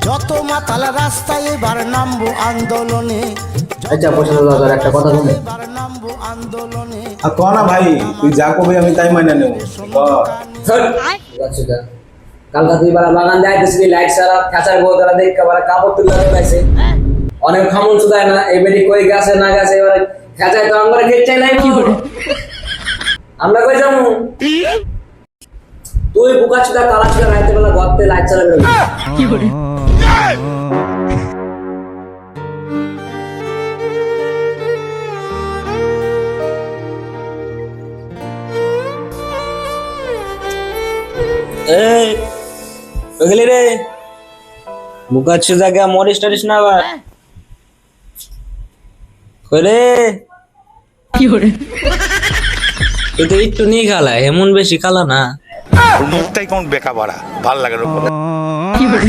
যত মাতাল রাস্তায় এবার নামবো আন্দোলনে। আচ্ছা পছন্দ দাদা একটা কথা শুনে এবার নামবো আন্দোলনে। আর ক না ভাই, তুই যা কবি আমি তাই মানে নেব। আচ্ছা কালকা তুই বারা বাগান যাইতেছিলি লাইট সারা খাঁচার বউ তারা দেখে বারা কাপড় তুলে লাগাইছে অনেক খামুন শুধায় না এই বেটি কই গেছে না গেছে এবারে খাঁচায় তো আমরা খেতে নাই আমরা কই যাবো তুই বুকা চুদা কালা চুদা রাইতে বেলা গর্তে লাইট চালাবে কি করে এই ওগলি রে বুকা চুদা কে মরিস টরিস না আবার কইরে কি করে তুই তো একটু নি খালা এমন বেশি খালা না মুখটাই কোন বেকা বাড়া ভাল লাগে কি করে